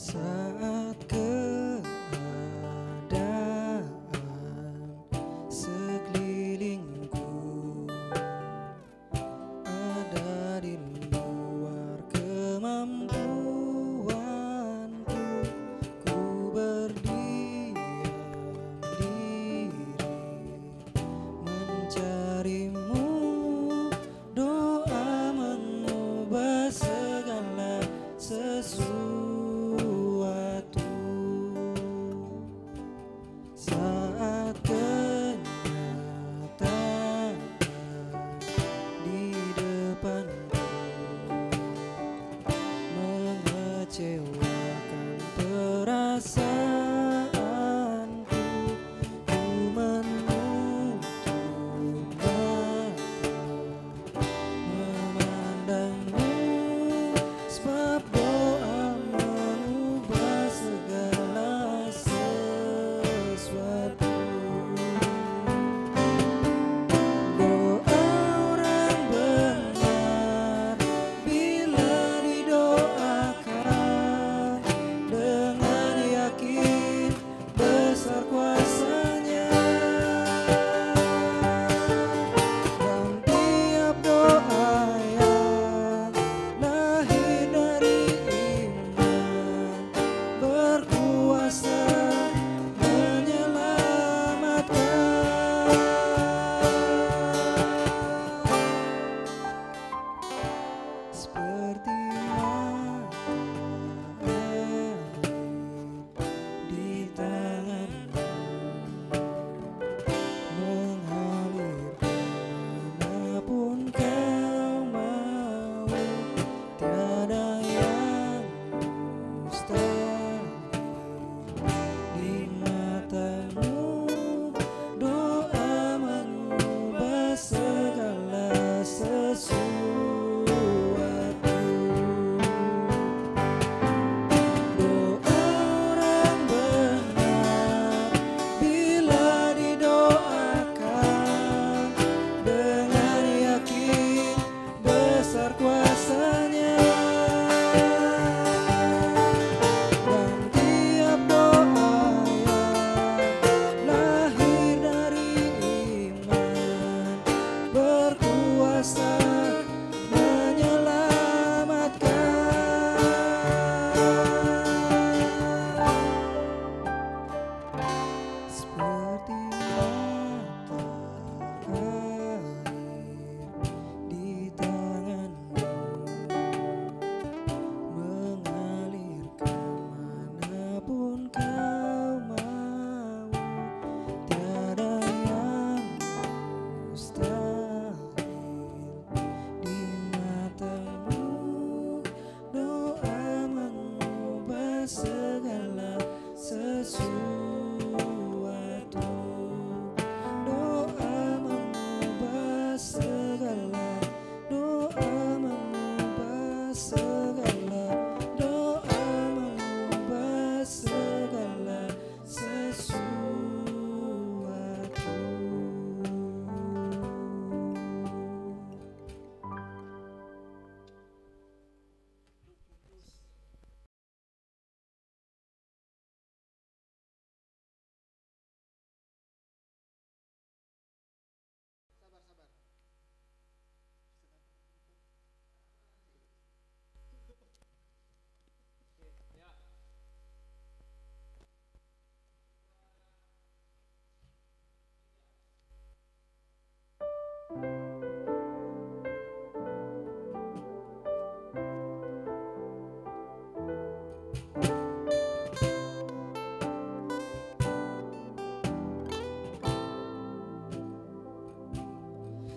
Saat keadaan sekelilingku ada di luar kemampuanku, ku berdiam diri mencarimu, doa mengubah segala sesuatu. Saat kenyataan di depanku mengecewakan perasaanku, ku menutup mata memandangmu, sebab doa mengubah segala sesuatu. Doa orang benar bila didoakan dengan yakin besar kuasanya, dan tiap doa yang lahir dari iman berkuasa menyelamatkan. Seperti mata air di tanganmu, mengalir kemanapun kau mau, tiada yang mustahil di matamu. Doa mengubah segala sesuatu. Doa orang benar bila didoakan dengan yakin besar kuasanya, dan tiap doa yang lahir dari iman berkuasa menyelamatkan. Seperti mata air di tanganmu, mengalir kemanapun kau mau, tiada yang mustahil di matamu. Doa mengubah segala sesuatu. Doa mengubah segala, doa mengubah segala, doa mengubah segala sesuatu.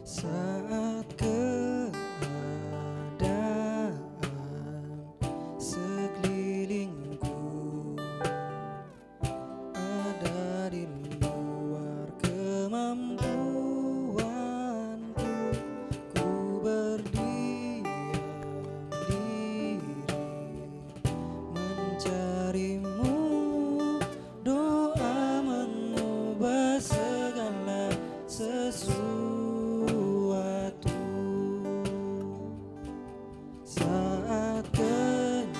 Saat keadaan sekelilingku ada di luar kemampuanku, ku berdiam diri mencarimu, doa mengubah segala sesuatu. Saat kenyataan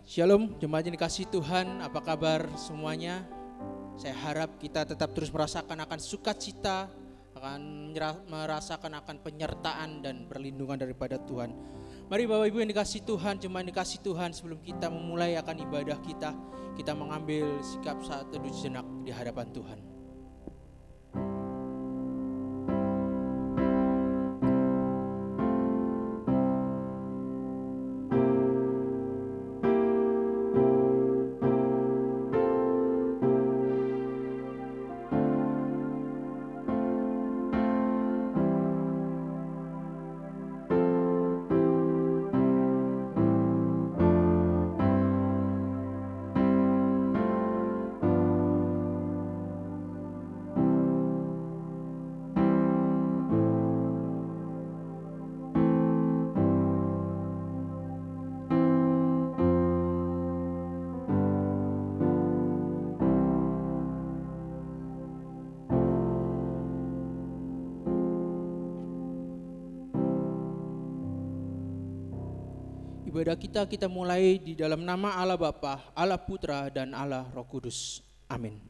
Shalom, jemaat yang dikasihi Tuhan, apa kabar semuanya? Saya harap kita tetap terus merasakan akan sukacita, akan merasakan akan penyertaan dan perlindungan daripada Tuhan. Mari Bapak Ibu yang dikasihi Tuhan, jemaat yang dikasihi Tuhan, sebelum kita memulai akan ibadah kita mengambil sikap saat teduh sejenak di hadapan Tuhan. Ibadah kita mulai di dalam nama Allah Bapa, Allah Putra, dan Allah Roh Kudus. Amin.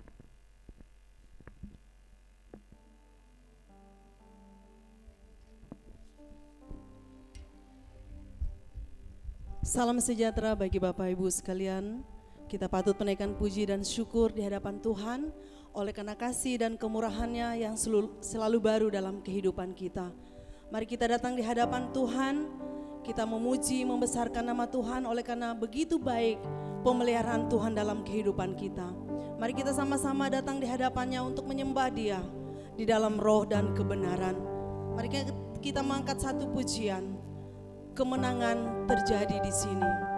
Salam sejahtera bagi Bapak Ibu sekalian. Kita patut menaikkan puji dan syukur di hadapan Tuhan oleh karena kasih dan kemurahan-Nya yang selalu baru dalam kehidupan kita. Mari kita datang di hadapan Tuhan. Kita memuji, membesarkan nama Tuhan oleh karena begitu baik pemeliharaan Tuhan dalam kehidupan kita. Mari kita sama-sama datang di hadapan-Nya untuk menyembah Dia di dalam roh dan kebenaran. Mari kita mengangkat satu pujian. Kemenangan terjadi di sini.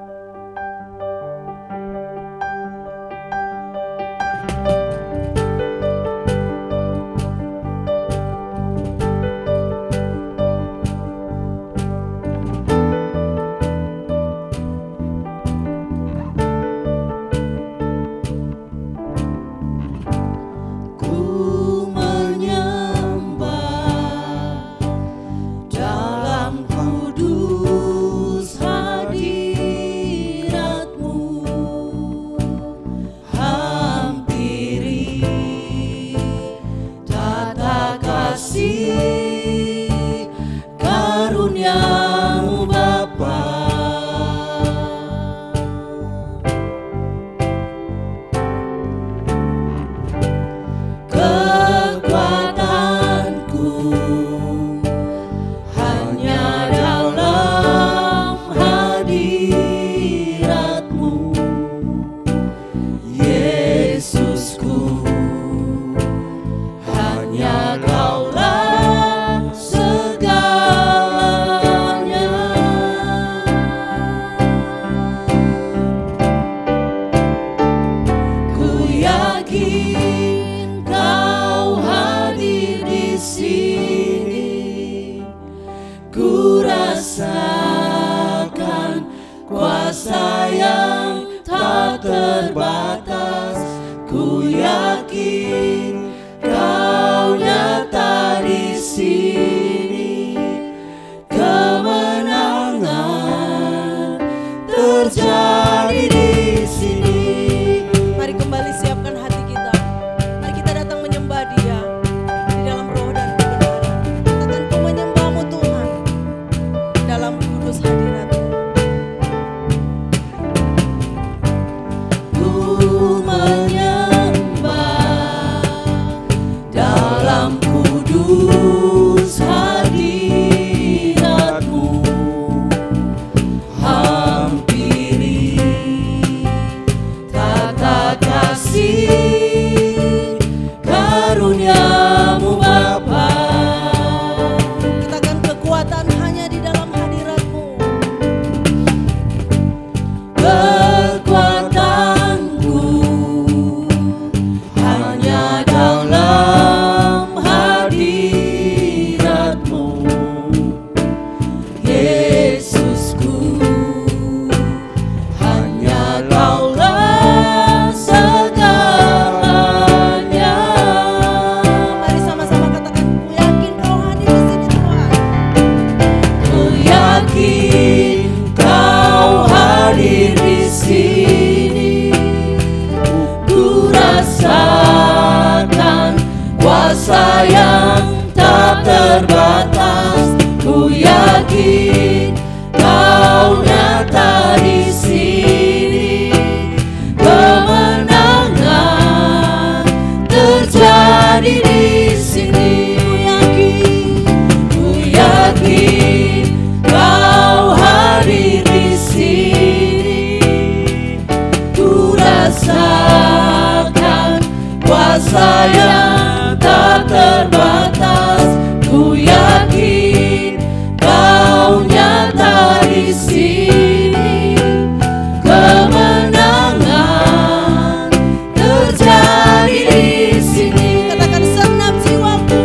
terbatas. Ku yakin Kau nyata di sini. Kemenangan terjadi di sini. Ku yakin Kau hadir di sini. Ku rasakan kuasa yang tak terbatas. Ku yakin Kau nyata di sini. Kemenangan terjadi di sini. Katakan segenap jiwaku,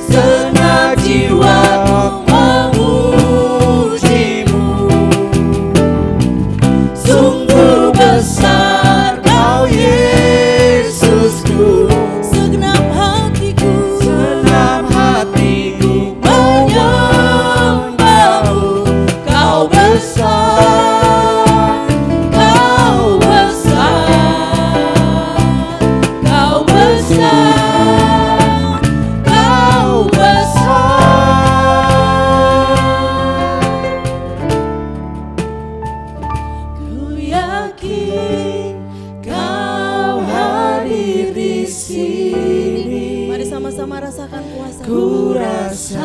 Segenap jiwaku memuji-Mu. Sungguh besar Kau Yesusku. segenap hatiku, Segenap hatiku menyembah-Mu. Kau besar, Kau besar, Kau besar, Kau besar. Ku yakin Kau hadir di sini. mari sama-sama rasakan kuasa. Ku rasakan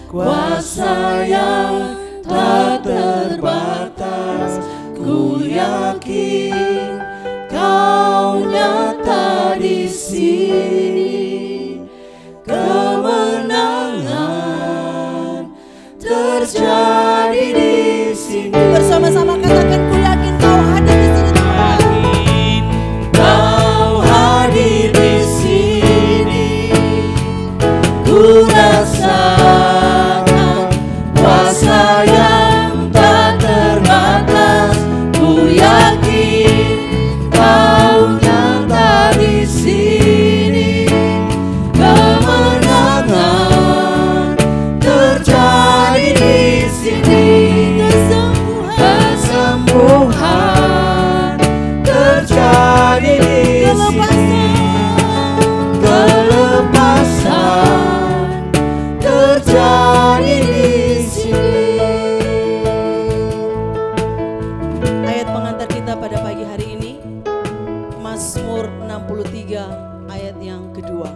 kuasa yang tak terbatas. Ku yakin Kau nyata di sini. Kemenangan terjadi di sini. Bersama-sama katakan, ku yakin Kau hadir di sini Tuhan. Kau hadir di sini. Ku rasakan kuasa yang tak terbatas. Ku yakin Kau nyata di sini. Kemenangan terjadi di sini. Kesembuhan terjadi di sini. Kelepasan terjadi di sini. Ayat pengantar kita pada pagi hari ini, Mazmur 63 ayat yang kedua.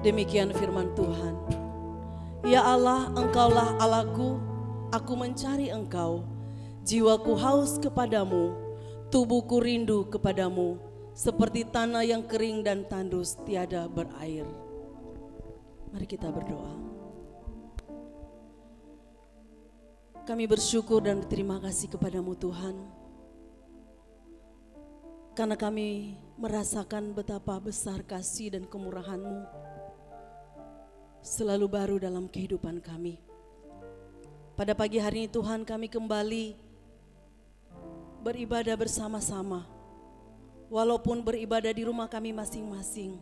Demikian firman Tuhan. Ya Allah, Engkaulah Allahku, aku mencari Engkau. Jiwaku haus kepadamu, tubuhku rindu kepadamu, seperti tanah yang kering dan tandus tiada berair. Mari kita berdoa. Kami bersyukur dan berterima kasih kepadamu Tuhan, karena kami merasakan betapa besar kasih dan kemurahan-Mu selalu baru dalam kehidupan kami. Pada pagi hari ini Tuhan, kami kembali beribadah bersama-sama. Walaupun beribadah di rumah kami masing-masing,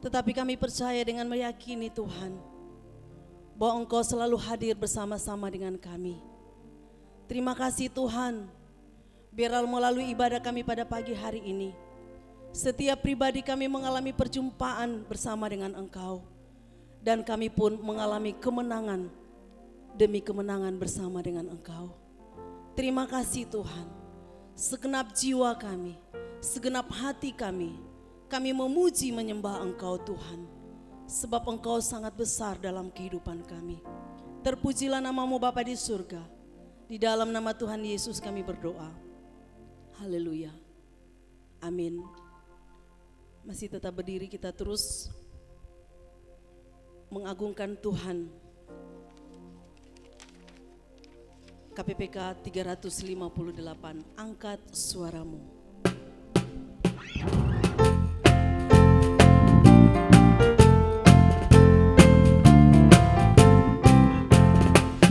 tetapi kami percaya dengan meyakini Tuhan bahwa Engkau selalu hadir bersama-sama dengan kami. Terima kasih Tuhan, biarlah melalui ibadah kami pada pagi hari ini, setiap pribadi kami mengalami perjumpaan bersama dengan Engkau, dan kami pun mengalami kemenangan demi kemenangan bersama dengan Engkau. Terima kasih Tuhan, segenap jiwa kami, segenap hati kami memuji menyembah Engkau Tuhan, sebab Engkau sangat besar dalam kehidupan kami. Terpujilah nama-Mu Bapa di surga. Di dalam nama Tuhan Yesus kami berdoa. Haleluya. Amin. Masih tetap berdiri, kita terus mengagungkan Tuhan. KPPK 358, angkat suaramu.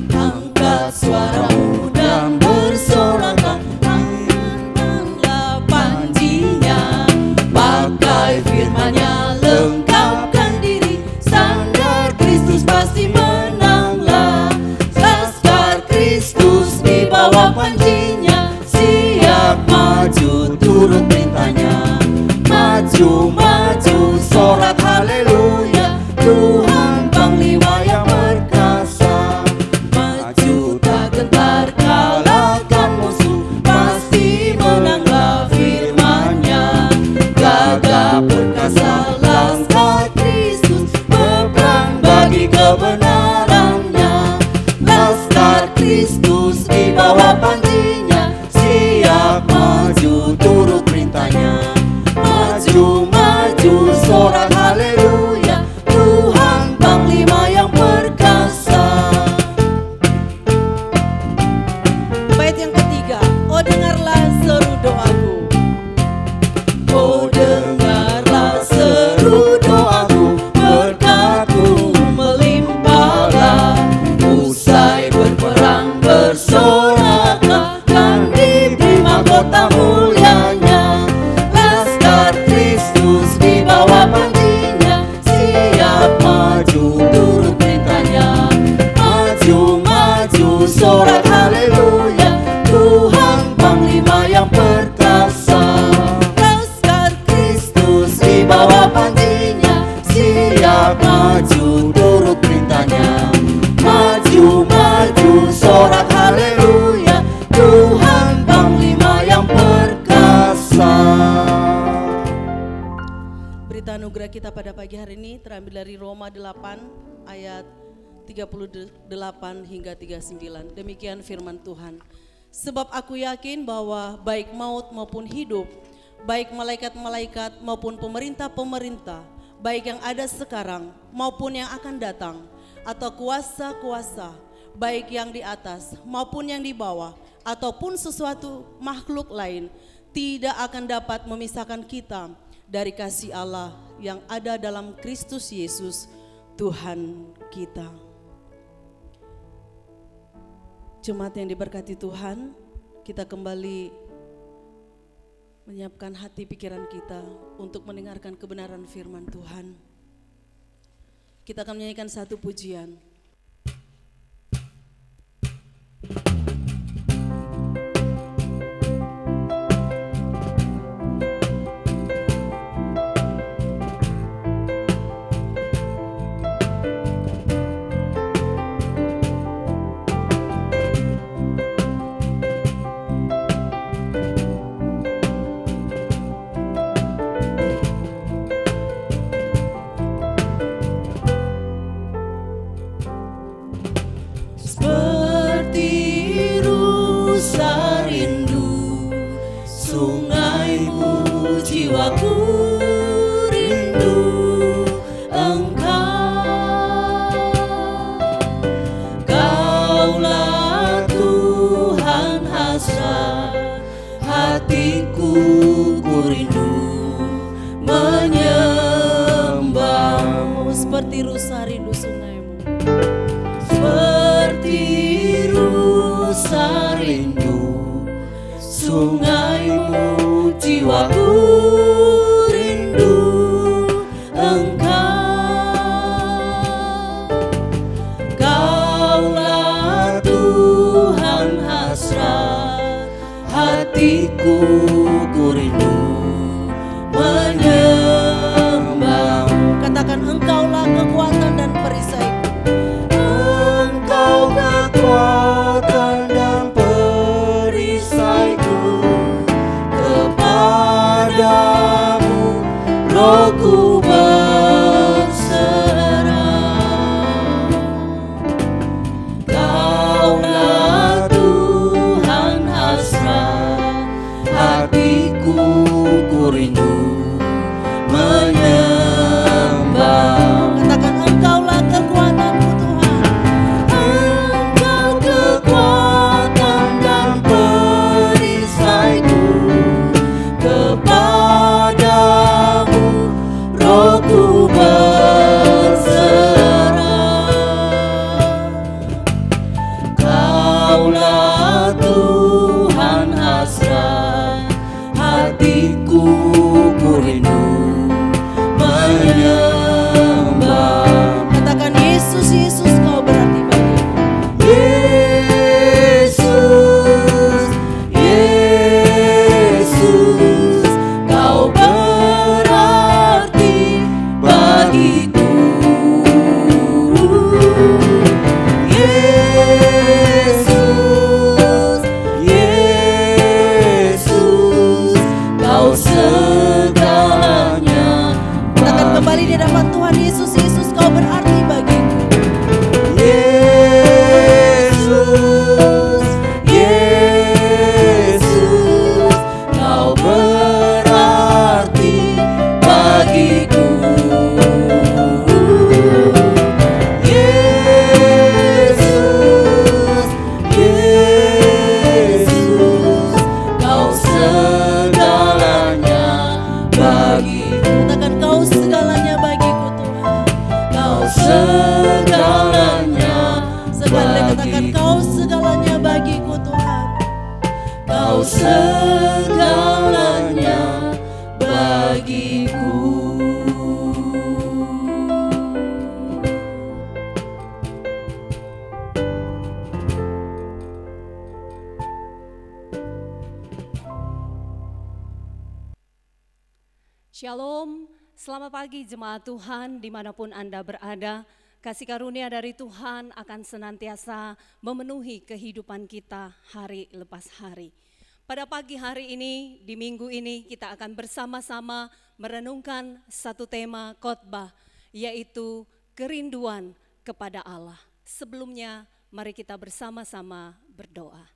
Angkat suaramu dan bersoraklah, angkatlah panjinya, pakai firman-Nya, lengkapkan diri, standar Kristus pasti menanglah. Laskar Kristus di bawah panjinya, siap maju turut perintahnya, maju, maju, sorak haleluya, Tuhan Panglima yang perkasa. Maju tak gentar, kalahkan musuh, pasti menanglah firman-Nya. Gagah perkasa laskar Kristus, berperang bagi kebenaran-Nya. Laskar Kristus di bawah panjinya, siap maju turut perintahnya. Maju, maju, sorak haleluya, Tuhan Panglima yang perkasa. Bait yang ketiga, oh dengarlah seru doaku. Oh dengarlah seru doaku, berkat-Mu melimpahlah. Usai berperang bersoraklah, kan diberi mahkota mulianya. Laskar Kristus di bawah panjinya, siap maju turut perintahnya. Maju, maju, sorak haleluya, Tuhan Panglima yang perkasa. Laskar Kristus di bawah panjinya, siap maju turut perintahnya. Maju, maju, sorak haleluya, Tuhan Panglima yang perkasa. Berita anugerah kita pada pagi hari ini terambil dari Roma 8 ayat 38 hingga 39. Demikian firman Tuhan. Sebab aku yakin bahwa baik maut maupun hidup, baik malaikat-malaikat maupun pemerintah-pemerintah, baik yang ada sekarang maupun yang akan datang, atau kuasa-kuasa, baik yang di atas maupun yang di bawah, ataupun sesuatu makhluk lain, tidak akan dapat memisahkan kita dari kasih Allah yang ada dalam Kristus Yesus Tuhan kita. Jemaat yang diberkati Tuhan, kita kembali menyiapkan hati pikiran kita untuk mendengarkan kebenaran firman Tuhan. Kita akan menyanyikan satu pujian. Jiwaku rindu Engkau, Kaulah Tuhan hasrat hatiku, ku rindu menyembah-Mu. Seperti rusa rindu sungai-Mu, seperti rusa rindu sungai-Mu, jiwaku rindu Engkau. Kaulah Tuhan hasrat hatiku, ku rindu menyembah-Mu. katakan Engkaulah kekuatan dan perisaiku. Engkau kekuatan dan perisaiku, kepadamu rohku berserah. Kaulah Tuhan hasrat hatiku, ku rindu menyembah. Katakan Engkaulah kekuatanku Tuhan. Engkau kekuatan dan perisaiku, kepadamu bagiku. Yesus, Kau segalanya bagiku. Katakan Kau segalanya bagiku Tuhan. Kau segalanya Sekali katakan bagiku. Kau segalanya bagiku Tuhan. Kau segalanya bagiku. Shalom, selamat pagi jemaat Tuhan dimanapun Anda berada. Kasih karunia dari Tuhan akan senantiasa memenuhi kehidupan kita hari lepas hari. Pada pagi hari ini, di minggu ini kita akan bersama-sama merenungkan satu tema khotbah, yaitu kerinduan kepada Allah. Sebelumnya, mari kita bersama-sama berdoa.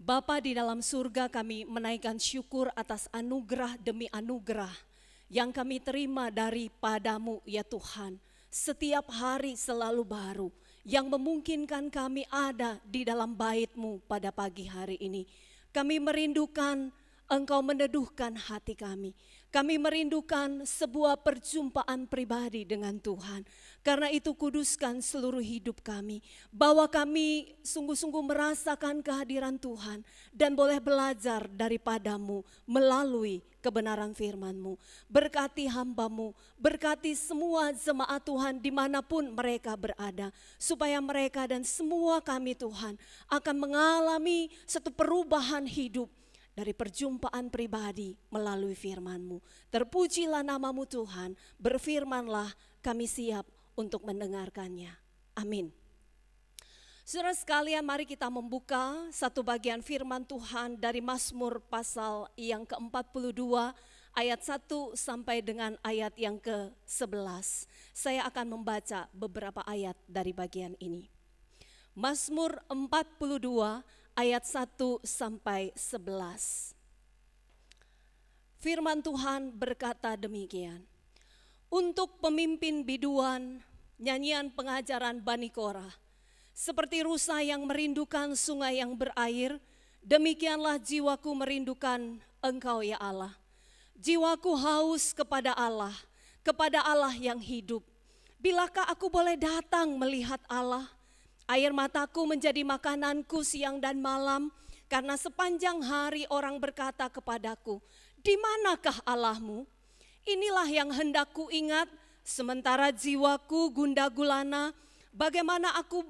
Bapa di dalam surga, kami menaikkan syukur atas anugerah demi anugerah yang kami terima daripada-Mu ya Tuhan. Setiap hari selalu baru yang memungkinkan kami ada di dalam bait-Mu pada pagi hari ini. Kami merindukan Engkau meneduhkan hati kami. Kami merindukan sebuah perjumpaan pribadi dengan Tuhan. Karena itu kuduskan seluruh hidup kami. Bahwa kami sungguh-sungguh merasakan kehadiran Tuhan. Dan boleh belajar daripada-Mu melalui kebenaran firman-Mu. Berkati hamba-Mu, berkati semua jemaat Tuhan dimanapun mereka berada. Supaya mereka dan semua kami Tuhan akan mengalami satu perubahan hidup. Dari perjumpaan pribadi melalui firman-Mu. Terpujilah nama-Mu Tuhan, berfirmanlah kami siap untuk mendengarkannya. Amin. Saudara sekalian, mari kita membuka satu bagian firman Tuhan dari Mazmur pasal yang ke-42 ayat 1 sampai dengan ayat yang ke-11. Saya akan membaca beberapa ayat dari bagian ini. Mazmur 42 ayat 1 sampai 11. Firman Tuhan berkata demikian. Untuk pemimpin biduan, nyanyian pengajaran Bani Korah. Seperti rusa yang merindukan sungai yang berair, demikianlah jiwaku merindukan Engkau ya Allah. Jiwaku haus kepada Allah yang hidup. Bilakah aku boleh datang melihat Allah? Air mataku menjadi makananku siang dan malam, karena sepanjang hari orang berkata kepadaku, di manakah Allahmu? Inilah yang hendak ku ingat, sementara jiwaku gundah gulana, bagaimana aku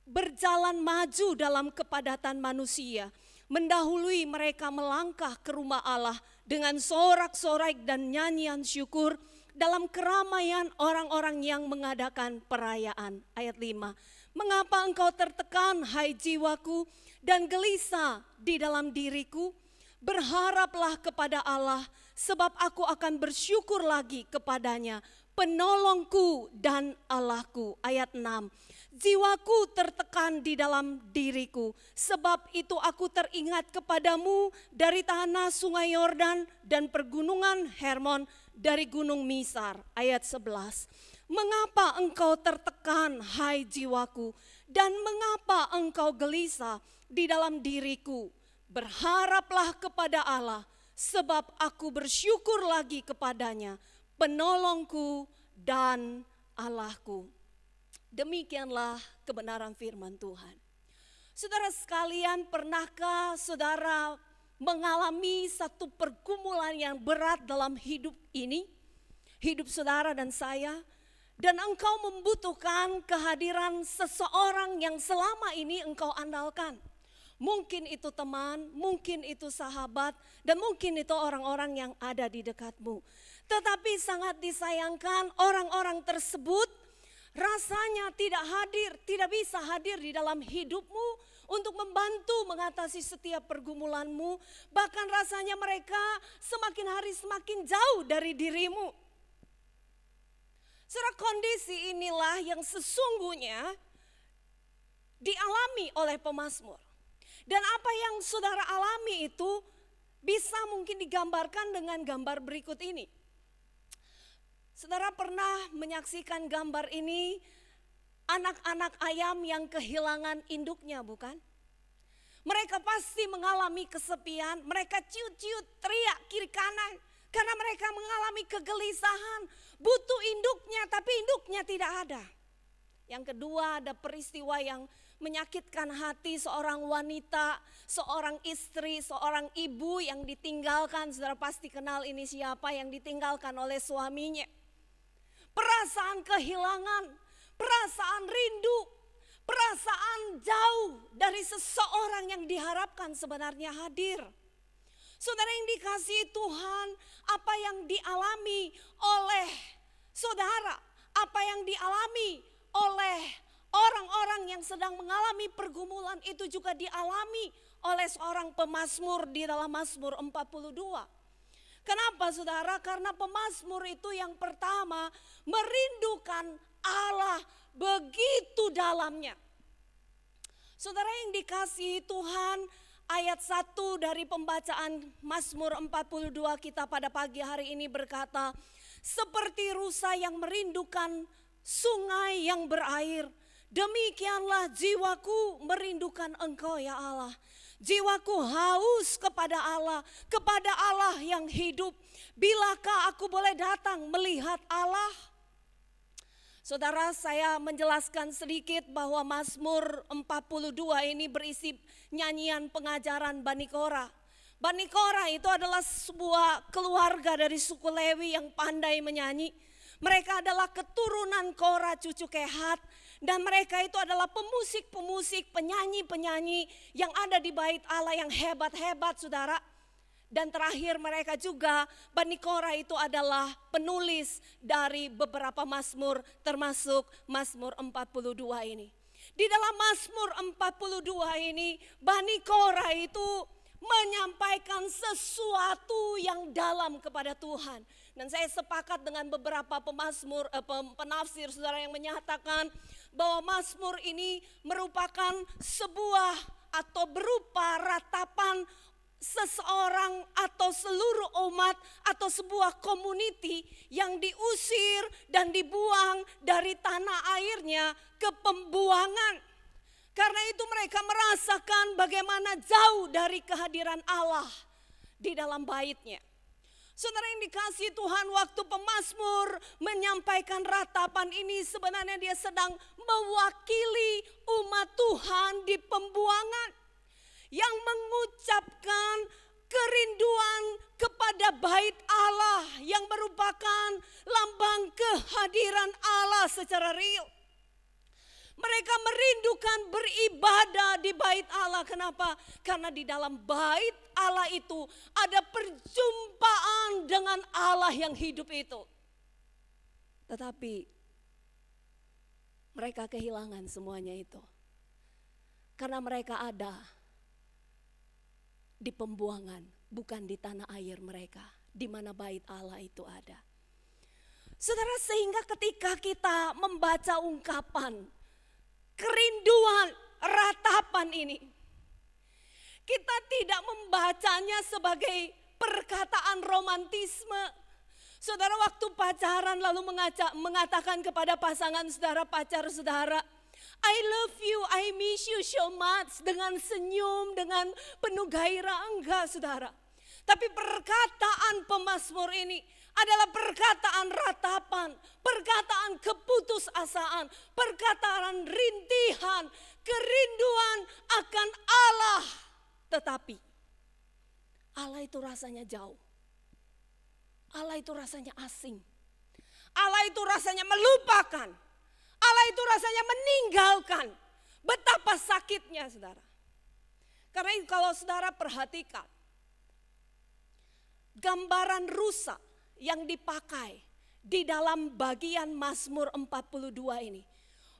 berjalan maju dalam kepadatan manusia, mendahului mereka melangkah ke rumah Allah dengan sorak-sorai dan nyanyian syukur dalam keramaian orang-orang yang mengadakan perayaan. Ayat 5. Mengapa engkau tertekan, hai jiwaku, dan gelisah di dalam diriku? Berharaplah kepada Allah, sebab aku akan bersyukur lagi kepadanya, penolongku dan Allahku. Ayat 6. Jiwaku tertekan di dalam diriku, sebab itu aku teringat kepadamu dari tanah sungai Yordan dan pergunungan Hermon, dari gunung Misar. Ayat 11. Mengapa engkau tertekan, hai jiwaku, dan mengapa engkau gelisah di dalam diriku? Berharaplah kepada Allah, sebab aku bersyukur lagi kepadanya, penolongku dan Allahku. Demikianlah kebenaran firman Tuhan. Saudara sekalian, pernahkah saudara mengalami satu pergumulan yang berat dalam hidup ini? Hidup saudara dan saya. Dan engkau membutuhkan kehadiran seseorang yang selama ini engkau andalkan. Mungkin itu teman, mungkin itu sahabat, dan mungkin itu orang-orang yang ada di dekatmu. Tetapi sangat disayangkan orang-orang tersebut rasanya tidak bisa hadir di dalam hidupmu untuk membantu mengatasi setiap pergumulanmu. Bahkan rasanya mereka semakin hari semakin jauh dari dirimu. Saudara, kondisi inilah yang sesungguhnya dialami oleh pemazmur. Dan apa yang saudara alami itu Bisa mungkin digambarkan dengan gambar berikut ini. Saudara pernah menyaksikan gambar ini, anak-anak ayam yang kehilangan induknya, bukan? Mereka pasti mengalami kesepian, mereka ciut-ciut, teriak kiri kanan. Karena mereka mengalami kegelisahan, butuh induknya tapi induknya tidak ada. Yang kedua, ada peristiwa yang menyakitkan hati seorang wanita, seorang istri, seorang ibu yang ditinggalkan. Saudara pasti kenal ini siapa, yang ditinggalkan oleh suaminya. Perasaan kehilangan, perasaan rindu, perasaan jauh dari seseorang yang diharapkan sebenarnya hadir. Saudara yang dikasihi Tuhan, apa yang dialami oleh saudara, apa yang dialami oleh orang-orang yang sedang mengalami pergumulan itu juga dialami oleh seorang pemazmur di dalam Mazmur 42. Kenapa saudara? Karena pemazmur itu yang pertama merindukan Allah begitu dalamnya. Saudara yang dikasihi Tuhan, ayat 1 dari pembacaan Mazmur 42 kita pada pagi hari ini berkata, seperti rusa yang merindukan sungai yang berair, demikianlah jiwaku merindukan Engkau ya Allah. Jiwaku haus kepada Allah yang hidup. Bilakah aku boleh datang melihat Allah? Saudara, saya menjelaskan sedikit bahwa Mazmur 42 ini berisi nyanyian pengajaran Bani Korah. Bani Korah itu adalah sebuah keluarga dari suku Lewi yang pandai menyanyi. Mereka adalah keturunan Korah cucu Kehat. Dan mereka itu adalah pemusik-pemusik, penyanyi-penyanyi yang ada di bait Allah yang hebat-hebat saudara. Dan terakhir mereka juga, Bani Korah itu adalah penulis dari beberapa Mazmur termasuk Mazmur 42 ini. Di dalam Mazmur 42 ini Bani Korah itu menyampaikan sesuatu yang dalam kepada Tuhan. Dan saya sepakat dengan beberapa penafsir saudara yang menyatakan bahwa Mazmur ini merupakan sebuah atau berupa ratapan seseorang atau seluruh umat atau sebuah community yang diusir dan dibuang dari tanah airnya ke pembuangan. Karena itu mereka merasakan bagaimana jauh dari kehadiran Allah di dalam baitnya. Saudara yang dikasihi Tuhan, waktu pemazmur menyampaikan ratapan ini sebenarnya dia sedang mewakili umat Tuhan di pembuangan. Yang mengucapkan kerinduan kepada bait Allah yang merupakan lambang kehadiran Allah secara real. Mereka merindukan beribadah di bait Allah. Kenapa? Karena di dalam bait Allah itu ada perjumpaan dengan Allah yang hidup itu. Tetapi mereka kehilangan semuanya itu. Karena mereka ada di pembuangan, bukan di tanah air mereka, di mana bait Allah itu ada. Saudara, sehingga ketika kita membaca ungkapan kerinduan, ratapan ini, kita tidak membacanya sebagai perkataan romantisme. Saudara waktu pacaran lalu mengatakan kepada pasangan saudara, pacar saudara, I love you, I miss you so much, dengan senyum, dengan penuh gairah, enggak saudara. Tapi perkataan pemazmur ini adalah perkataan ratapan, perkataan keputusasaan, perkataan rintihan, kerinduan akan Allah. Tetapi Allah itu rasanya jauh. Allah itu rasanya asing. Allah itu rasanya melupakan. Allah itu rasanya meninggalkan. Betapa sakitnya saudara. Karena kalau saudara perhatikan, gambaran rusa yang dipakai di dalam bagian Mazmur 42 ini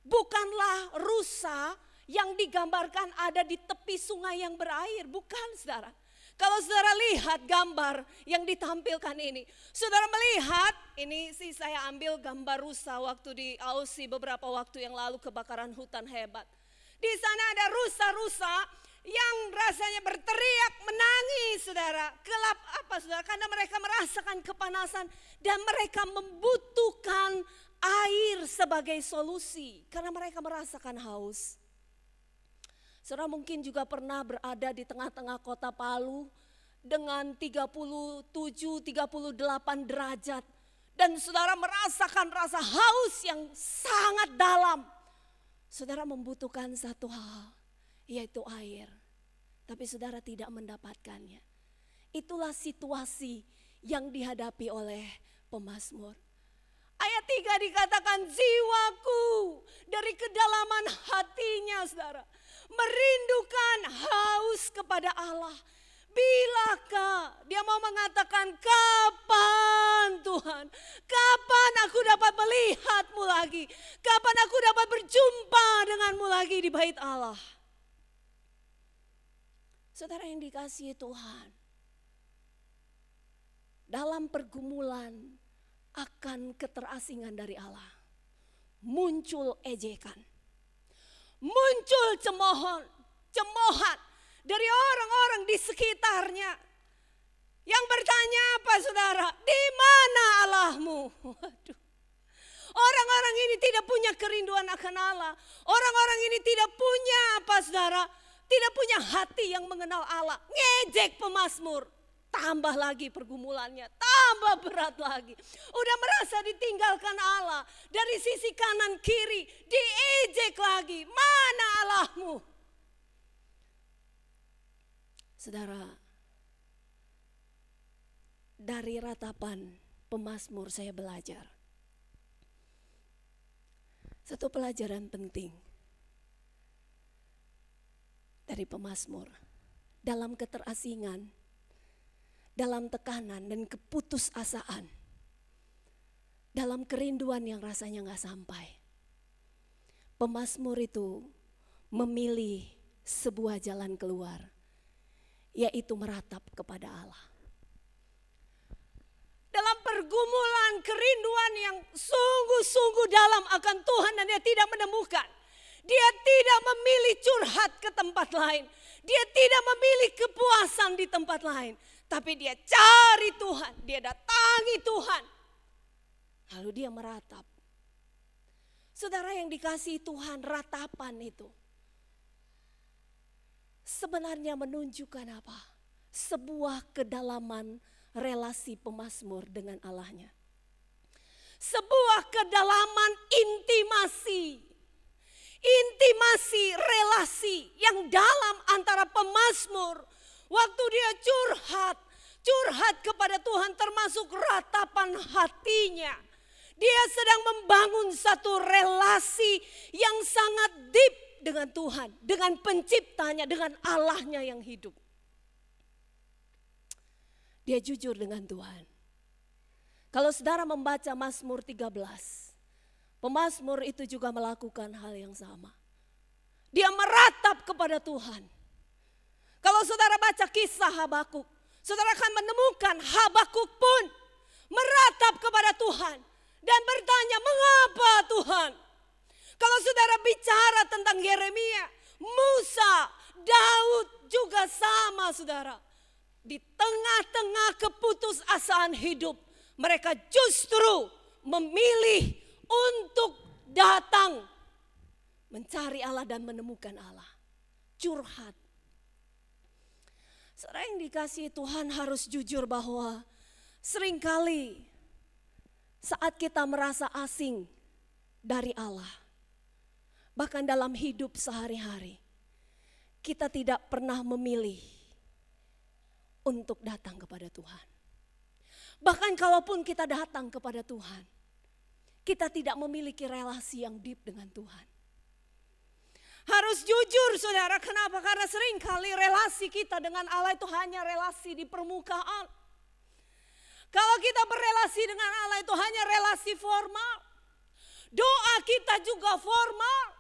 bukanlah rusa yang digambarkan ada di tepi sungai yang berair, bukan saudara. Kalau saudara lihat gambar yang ditampilkan ini, saudara melihat, ini sih saya ambil gambar rusa waktu di Aussie beberapa waktu yang lalu, kebakaran hutan hebat. Di sana ada rusa-rusa yang rasanya berteriak, menangis saudara. Gelap apa saudara? Karena mereka merasakan kepanasan dan mereka membutuhkan air sebagai solusi. Karena mereka merasakan haus. Saudara mungkin juga pernah berada di tengah-tengah kota Palu dengan 37-38 derajat. Dan saudara merasakan rasa haus yang sangat dalam. Saudara membutuhkan satu hal, yaitu air. Tapi saudara tidak mendapatkannya. Itulah situasi yang dihadapi oleh pemazmur. Ayat 3 dikatakan, jiwaku dari kedalaman hatinya saudara merindukan haus kepada Allah. Bilakah dia mau mengatakan, kapan Tuhan? Kapan aku dapat melihatmu lagi? Kapan aku dapat berjumpa denganmu lagi di bait Allah? Saudara yang dikasihi Tuhan, dalam pergumulan akan keterasingan dari Allah, muncul ejekan, muncul cemoohan dari orang-orang di sekitarnya yang bertanya apa saudara? Di mana Allahmu? Waduh. Orang-orang ini tidak punya kerinduan akan Allah. Orang-orang ini tidak punya apa saudara? Tidak punya hati yang mengenal Allah. Ngejek pemazmur. Tambah lagi pergumulannya, tambah berat lagi. Udah merasa ditinggalkan Allah. Dari sisi kanan kiri, diejek lagi. Mana Allahmu? Saudara, dari ratapan pemazmur saya belajar. Satu pelajaran penting dari pemazmur. Dalam keterasingan, dalam tekanan dan keputusasaan, dalam kerinduan yang rasanya gak sampai, pemazmur itu memilih sebuah jalan keluar, yaitu meratap kepada Allah. Dalam pergumulan kerinduan yang sungguh-sungguh dalam akan Tuhan dan dia tidak menemukan. Dia tidak memilih curhat ke tempat lain. Dia tidak memilih kepuasan di tempat lain. Tapi dia cari Tuhan, dia datangi Tuhan. Lalu dia meratap. Saudara yang dikasihi Tuhan, ratapan itu sebenarnya menunjukkan apa? Sebuah kedalaman relasi pemazmur dengan Allahnya. Sebuah kedalaman intimasi. Intimasi relasi yang dalam antara pemazmur. Waktu dia curhat kepada Tuhan termasuk ratapan hatinya. Dia sedang membangun satu relasi yang sangat deep dengan Tuhan, dengan penciptanya, dengan Allahnya yang hidup. Dia jujur dengan Tuhan. Kalau saudara membaca Mazmur 13, pemazmur itu juga melakukan hal yang sama. Dia meratap kepada Tuhan. Kalau saudara baca kisah Habakuk, saudara akan menemukan Habakuk pun meratap kepada Tuhan dan bertanya, mengapa Tuhan? Kalau saudara bicara tentang Yeremia, Musa, Daud juga sama saudara. Di tengah-tengah keputusasaan hidup, mereka justru memilih untuk datang mencari Allah dan menemukan Allah. Curhat. Saudara yang dikasihi Tuhan harus jujur bahwa seringkali saat kita merasa asing dari Allah, bahkan dalam hidup sehari-hari, kita tidak pernah memilih untuk datang kepada Tuhan. Bahkan kalaupun kita datang kepada Tuhan, kita tidak memiliki relasi yang deep dengan Tuhan. Harus jujur saudara, kenapa? Karena seringkali relasi kita dengan Allah itu hanya relasi di permukaan. Kalau kita berrelasi dengan Allah itu hanya relasi formal. Doa kita juga formal.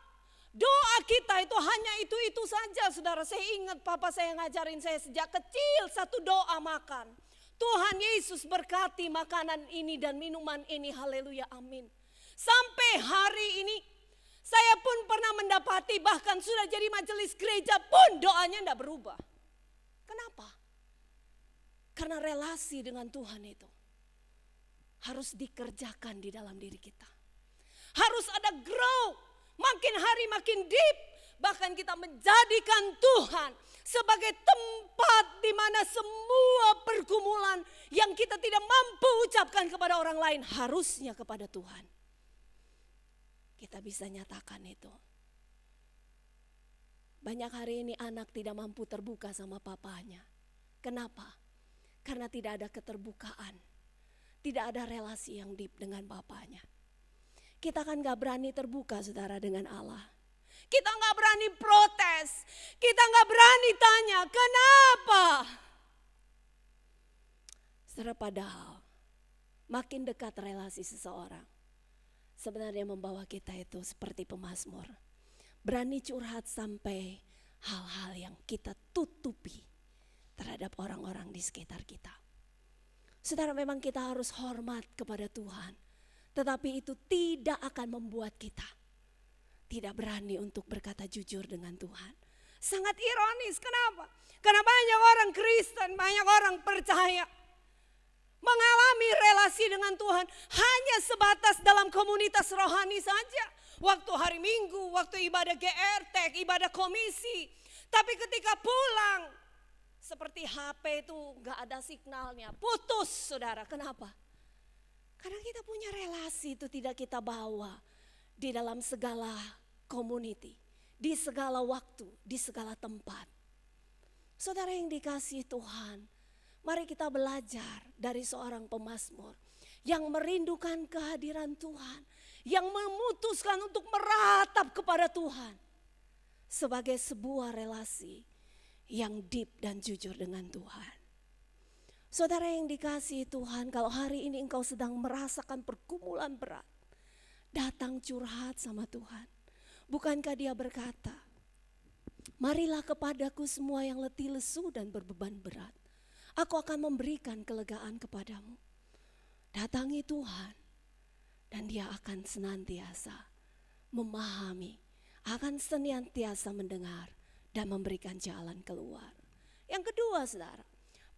Doa kita itu hanya itu-itu saja saudara. Saya ingat papa saya ngajarin saya sejak kecil satu doa makan. Tuhan Yesus berkati makanan ini dan minuman ini, haleluya, amin. Sampai hari ini Saya pun pernah mendapati bahkan sudah jadi majelis gereja pun doanya tidak berubah. Kenapa? Karena relasi dengan Tuhan itu harus dikerjakan di dalam diri kita. Harus ada grow, makin hari makin deep. Bahkan kita menjadikan Tuhan sebagai tempat di mana semua pergumulan yang kita tidak mampu ucapkan kepada orang lain harusnya kepada Tuhan. Kita bisa nyatakan itu. Banyak hari ini anak tidak mampu terbuka sama papanya. Kenapa? Karena tidak ada keterbukaan. Tidak ada relasi yang deep dengan bapaknya. Kita kan gak berani terbuka saudara dengan Allah. Kita gak berani protes. Kita gak berani tanya kenapa. Saudara, padahal makin dekat relasi seseorang, sebenarnya membawa kita itu seperti pemazmur. Berani curhat sampai hal-hal yang kita tutupi terhadap orang-orang di sekitar kita. Saudara, memang kita harus hormat kepada Tuhan. Tetapi itu tidak akan membuat kita tidak berani untuk berkata jujur dengan Tuhan. Sangat ironis, kenapa? Karena banyak orang Kristen, banyak orang percaya mengalami relasi dengan Tuhan hanya sebatas dalam komunitas rohani saja. Waktu hari Minggu, waktu ibadah GRT, ibadah komisi. Tapi ketika pulang, seperti HP itu gak ada signalnya, putus saudara. Kenapa? Karena kita punya relasi itu tidak kita bawa di dalam segala community, di segala waktu, di segala tempat. Saudara yang dikasihi Tuhan, mari kita belajar dari seorang pemazmur yang merindukan kehadiran Tuhan, yang memutuskan untuk meratap kepada Tuhan sebagai sebuah relasi yang deep dan jujur dengan Tuhan. Saudara yang dikasihi Tuhan, kalau hari ini engkau sedang merasakan pergumulan berat, datang curhat sama Tuhan. Bukankah Dia berkata, marilah kepadaku semua yang letih lesu dan berbeban berat. Aku akan memberikan kelegaan kepadamu. Datangi Tuhan dan Dia akan senantiasa memahami, akan senantiasa mendengar dan memberikan jalan keluar. Yang kedua saudara,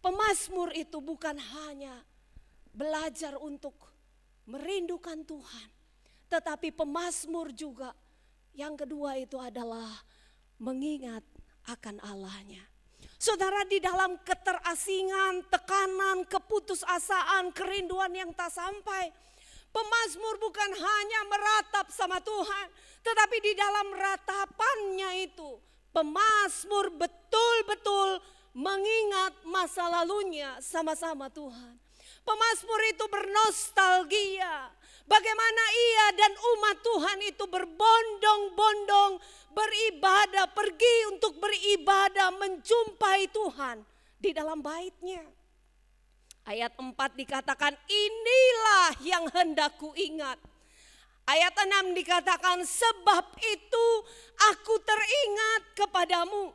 pemazmur itu bukan hanya belajar untuk merindukan Tuhan. Tetapi pemazmur juga yang kedua itu adalah mengingat akan Allahnya. Saudara, di dalam keterasingan, tekanan, keputusasaan, kerinduan yang tak sampai, pemazmur bukan hanya meratap sama Tuhan, tetapi di dalam ratapannya itu, pemazmur betul-betul mengingat masa lalunya sama-sama Tuhan. Pemazmur itu bernostalgia, bagaimana ia dan umat Tuhan itu berbondong-bondong beribadah, pergi untuk beribadah, menjumpai Tuhan di dalam bait-Nya. Ayat 4 dikatakan, inilah yang hendak ku ingat. Ayat 6 dikatakan, sebab itu aku teringat kepadamu.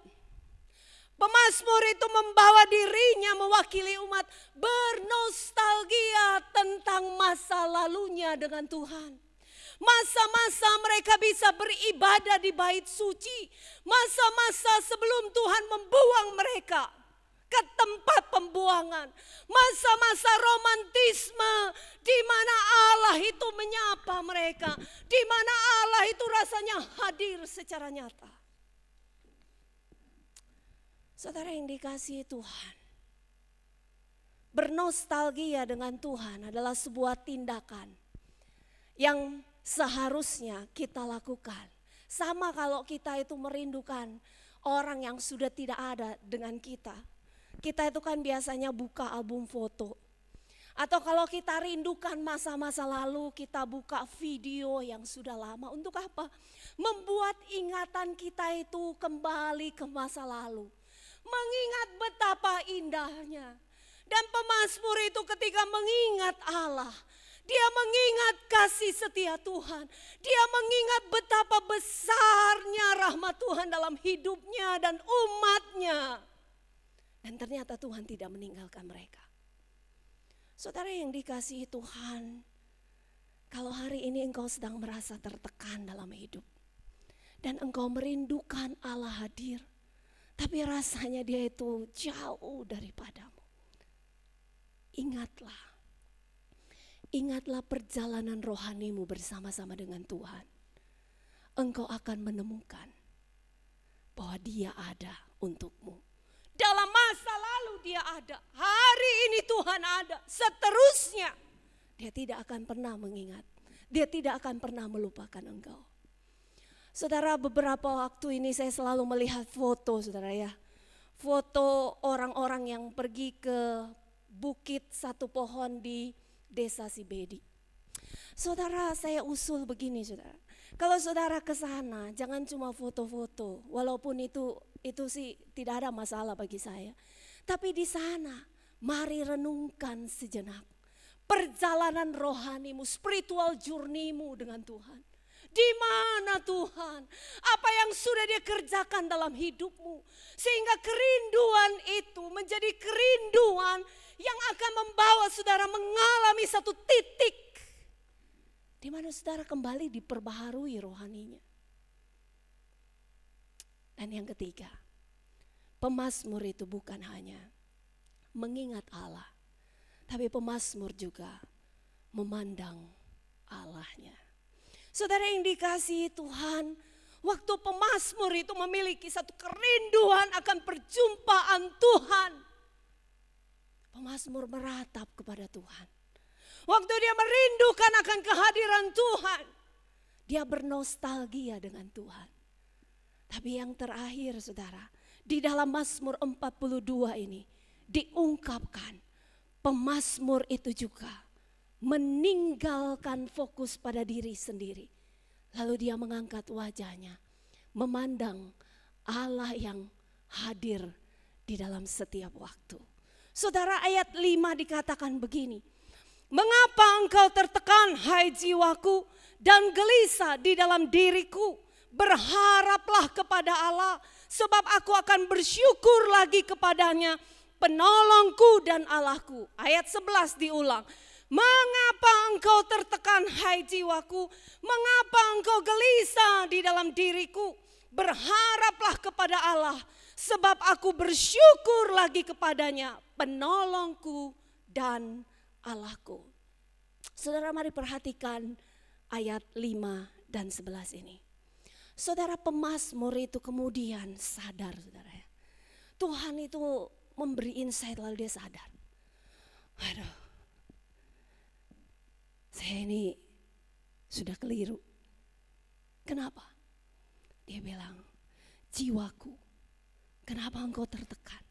Pemazmur itu membawa dirinya mewakili umat bernostalgia tentang masa lalunya dengan Tuhan. Masa-masa mereka bisa beribadah di bait suci. Masa-masa sebelum Tuhan membuang mereka ke tempat pembuangan. Masa-masa romantisme di mana Allah itu menyapa mereka. Di mana Allah itu rasanya hadir secara nyata. Saudara yang dikasihi Tuhan, bernostalgia dengan Tuhan adalah sebuah tindakan yang seharusnya kita lakukan. Sama kalau kita itu merindukan orang yang sudah tidak ada dengan kita. Kita itu kan biasanya buka album foto. Atau kalau kita rindukan masa-masa lalu, kita buka video yang sudah lama. Untuk apa? Membuat ingatan kita itu kembali ke masa lalu. Mengingat betapa indahnya. Dan pemazmur itu ketika mengingat Allah, dia mengingat kasih setia Tuhan. Dia mengingat betapa besarnya rahmat Tuhan dalam hidupnya dan umatnya. Dan ternyata Tuhan tidak meninggalkan mereka. Saudara yang dikasihi Tuhan, kalau hari ini engkau sedang merasa tertekan dalam hidup, dan engkau merindukan Allah hadir, tapi rasanya dia itu jauh daripadamu. Ingatlah perjalanan rohanimu bersama-sama dengan Tuhan. Engkau akan menemukan bahwa Dia ada untukmu. Dalam masa lalu Dia ada, hari ini Tuhan ada, seterusnya Dia tidak akan pernah mengingat, Dia tidak akan pernah melupakan engkau. Saudara, beberapa waktu ini saya selalu melihat foto, saudara ya. Foto orang-orang yang pergi ke bukit satu pohon di Desa Sibedi. Saudara, saya usul begini, saudara. Kalau saudara ke sana, jangan cuma foto-foto, walaupun itu sih tidak ada masalah bagi saya. Tapi di sana, mari renungkan sejenak perjalanan rohanimu, spiritual journey-mu dengan Tuhan. Di mana Tuhan? Apa yang sudah Dia kerjakan dalam hidupmu? Sehingga kerinduan itu menjadi kerinduan yang akan membawa saudara mengalami satu titik di mana saudara kembali diperbaharui rohaninya. Dan yang ketiga, pemazmur itu bukan hanya mengingat Allah, tapi pemazmur juga memandang Allahnya. Saudara yang dikasihi Tuhan, waktu pemazmur itu memiliki satu kerinduan akan perjumpaan Tuhan. Pemazmur meratap kepada Tuhan. Waktu dia merindukan akan kehadiran Tuhan, dia bernostalgia dengan Tuhan. Tapi yang terakhir saudara, di dalam Mazmur 42 ini diungkapkan pemazmur itu juga meninggalkan fokus pada diri sendiri. Lalu dia mengangkat wajahnya, memandang Allah yang hadir di dalam setiap waktu. Saudara, ayat 5 dikatakan begini. Mengapa engkau tertekan, hai jiwaku, dan gelisah di dalam diriku? Berharaplah kepada Allah, sebab aku akan bersyukur lagi kepadanya, penolongku dan Allahku. Ayat 11 diulang. Mengapa engkau tertekan, hai jiwaku? Mengapa engkau gelisah di dalam diriku? Berharaplah kepada Allah, sebab aku bersyukur lagi kepadanya, penolongku dan Allahku. Saudara, mari perhatikan ayat 5 dan 11 ini. Saudara, pemazmur itu kemudian sadar, saudara ya. Tuhan itu memberi insight lalu dia sadar. Aduh, saya ini sudah keliru. Kenapa? Dia bilang, jiwaku, kenapa engkau tertekan?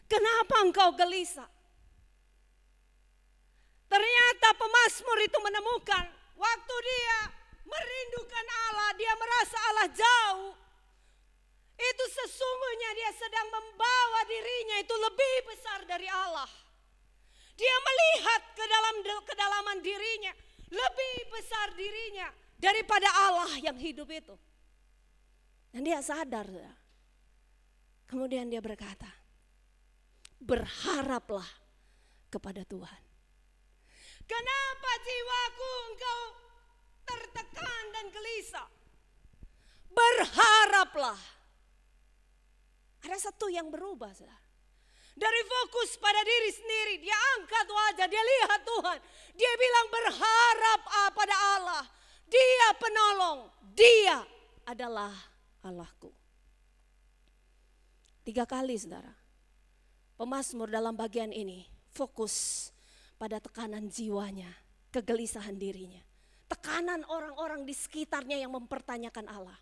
Kenapa engkau gelisah? Ternyata pemazmur itu menemukan waktu dia merindukan Allah, dia merasa Allah jauh. Itu sesungguhnya dia sedang membawa dirinya itu lebih besar dari Allah. Dia melihat ke dalam kedalaman dirinya, lebih besar dirinya daripada Allah yang hidup itu. Dan dia sadar. Kemudian dia berkata, berharaplah kepada Tuhan. Kenapa jiwaku engkau tertekan dan gelisah? Berharaplah. Ada satu yang berubah, saudara. Dari fokus pada diri sendiri, dia angkat wajah, dia lihat Tuhan. Dia bilang berharap pada Allah. Dia penolong, Dia adalah Allahku. 3 kali, saudara, pemazmur dalam bagian ini fokus pada tekanan jiwanya, kegelisahan dirinya. Tekanan orang-orang di sekitarnya yang mempertanyakan Allah.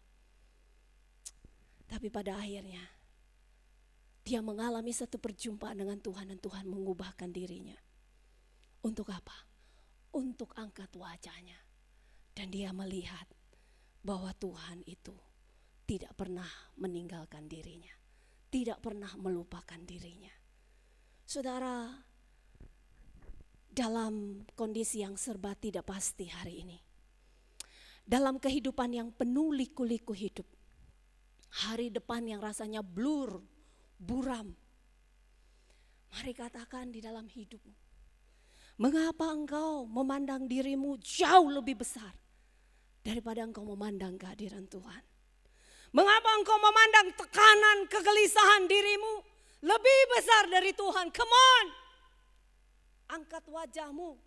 Tapi pada akhirnya dia mengalami satu perjumpaan dengan Tuhan dan Tuhan mengubahkan dirinya. Untuk apa? Untuk angkat wajahnya. Dan dia melihat bahwa Tuhan itu tidak pernah meninggalkan dirinya. Tidak pernah melupakan dirinya. Saudara, dalam kondisi yang serba tidak pasti hari ini, dalam kehidupan yang penuh liku-liku hidup, hari depan yang rasanya blur, buram, mari katakan di dalam hidupmu, mengapa engkau memandang dirimu jauh lebih besar daripada engkau memandang kehadiran Tuhan? Mengapa engkau memandang tekanan kegelisahan dirimu lebih besar dari Tuhan? Come on. Angkat wajahmu.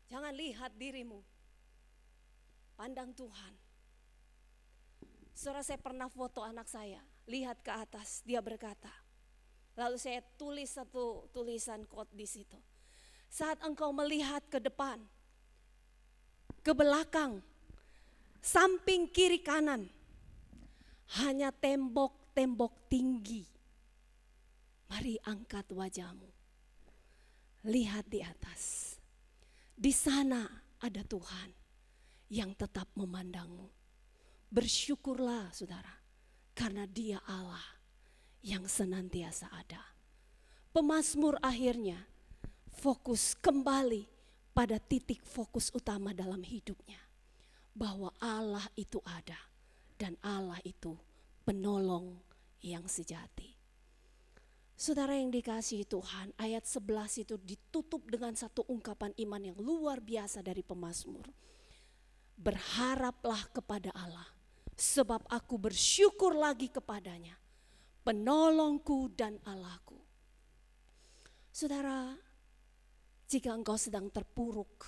Jangan lihat dirimu. Pandang Tuhan. Saudara, saya pernah foto anak saya. Lihat ke atas, dia berkata. Lalu saya tulis satu tulisan quote di situ. Saat engkau melihat ke depan, ke belakang, samping kiri kanan, hanya tembok-tembok tinggi. Mari angkat wajahmu. Lihat di atas. Di sana ada Tuhan yang tetap memandangmu. Bersyukurlah saudara, karena Dia Allah yang senantiasa ada. Pemazmur akhirnya fokus kembali pada titik fokus utama dalam hidupnya. Bahwa Allah itu ada dan Allah itu penolong yang sejati. Saudara yang dikasihi Tuhan, ayat 11 itu ditutup dengan satu ungkapan iman yang luar biasa dari pemazmur. Berharaplah kepada Allah, sebab aku bersyukur lagi kepadanya, penolongku dan Allahku. Saudara, jika engkau sedang terpuruk,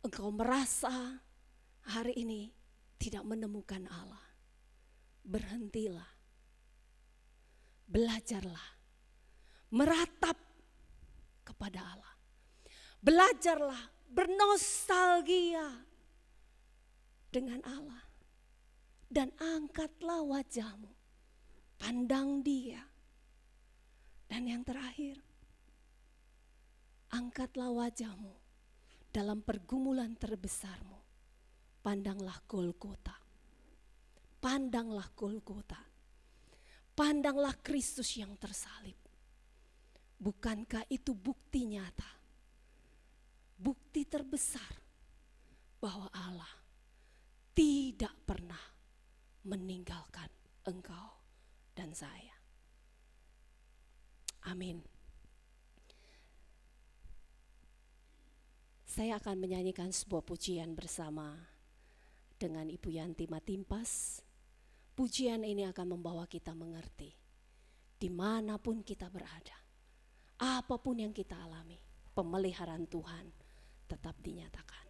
engkau merasa hari ini tidak menemukan Allah, berhentilah, belajarlah, meratap kepada Allah. Belajarlah bernostalgia dengan Allah. Dan angkatlah wajahmu, pandang Dia. Dan yang terakhir, angkatlah wajahmu dalam pergumulan terbesarmu. Pandanglah Golgota. Pandanglah Golgota. Pandanglah Kristus yang tersalib. Bukankah itu bukti nyata? Bukti terbesar bahwa Allah tidak pernah meninggalkan engkau dan saya. Amin. Saya akan menyanyikan sebuah pujian bersama dengan Ibu Yanti Matimpas. Pujian ini akan membawa kita mengerti dimanapun kita berada, apapun yang kita alami, pemeliharaan Tuhan tetap dinyatakan.